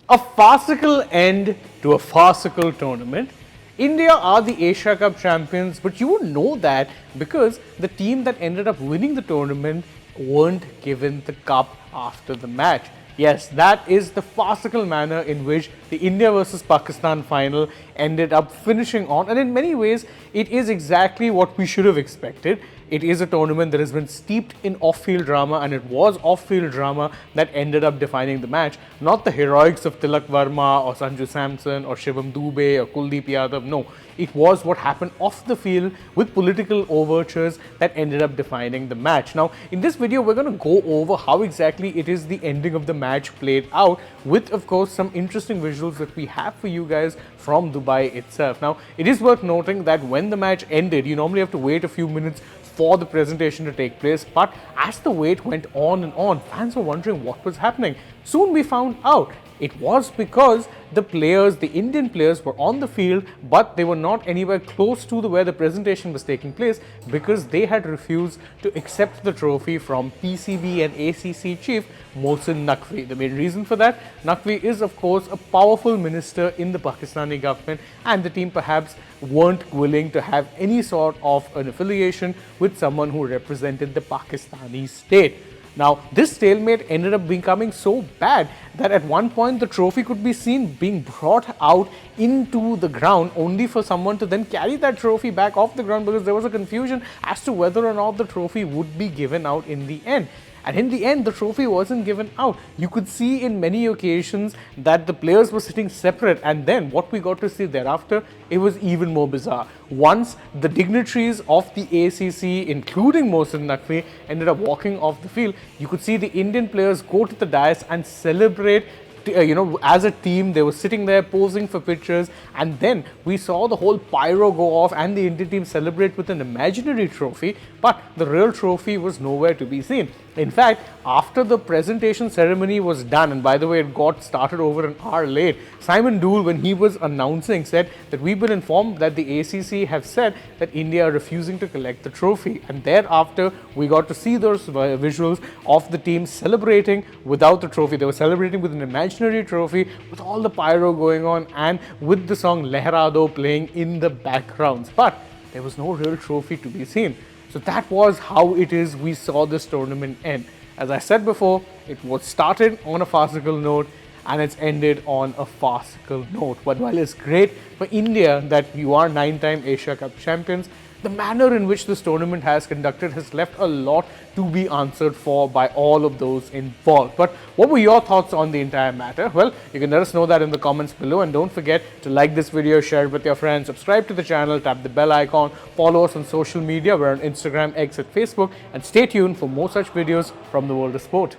A farcical end to a farcical tournament. India are the Asia Cup champions, but you would know that because the team that ended up winning the tournament weren't given the cup after the match. Yes, that is the farcical manner in which the India versus Pakistan final ended up finishing on, and in many ways, it is exactly what we should have expected. It is a tournament that has been steeped in off-field drama, and it was off-field drama that ended up defining the match, not the heroics of Tilak Verma or Sanju Samson or Shivam Dubey or Kuldeep Yadav. No, it was what happened off the field with political overtures that ended up defining the match. Now, in this video, we're going to go over how exactly it is the ending of the match played out with, of course, some interesting visuals that we have for you guys from Dubai itself. Now, it is worth noting that when the match ended, you normally have to wait a few minutes for the presentation to take place, but as the wait went on and on, fans were wondering what was happening. Soon we found out it was because the players, the Indian players, were on the field, but they were not anywhere close to where the presentation was taking place because they had refused to accept the trophy from PCB and ACC chief Mohsin Naqvi. The main reason for that, Naqvi is of course a powerful minister in the Pakistani government, and the team perhaps weren't willing to have any sort of an affiliation with someone who represented the Pakistani state. Now, this stalemate ended up becoming so bad that at one point the trophy could be seen being brought out into the ground only for someone to then carry that trophy back off the ground because there was a confusion as to whether or not the trophy would be given out in the end. And in the end, the trophy wasn't given out. You could see in many occasions that the players were sitting separate, and then what we got to see thereafter, it was even more bizarre. Once the dignitaries of the ACC, including Mohsin Naqvi, ended up walking off the field, you could see the Indian players go to the dais and celebrate. As a team, they were sitting there posing for pictures, and then we saw the whole pyro go off and the Indian team celebrate with an imaginary trophy, but the real trophy was nowhere to be seen. In fact, after the presentation ceremony was done, and by the way, it got started over an hour late, Simon Dool, when he was announcing, said that we've been informed that the ACC have said that India are refusing to collect the trophy, and thereafter we got to see those visuals of the team celebrating without the trophy. They were celebrating with an imaginary trophy with all the pyro going on and with the song Lehrado playing in the backgrounds, but there was no real trophy to be seen. So that was how it is we saw this tournament end. As I said before, it was started on a farcical note and it's ended on a farcical note. But while it's great for India that you are 9-time Asia Cup champions, the manner in which this tournament has conducted has left a lot to be answered for by all of those involved. But what were your thoughts on the entire matter? Well, you can let us know that in the comments below, and don't forget to like this video, share it with your friends, subscribe to the channel, tap the bell icon, follow us on social media. We're on Instagram, X, and Facebook, and stay tuned for more such videos from the world of sport.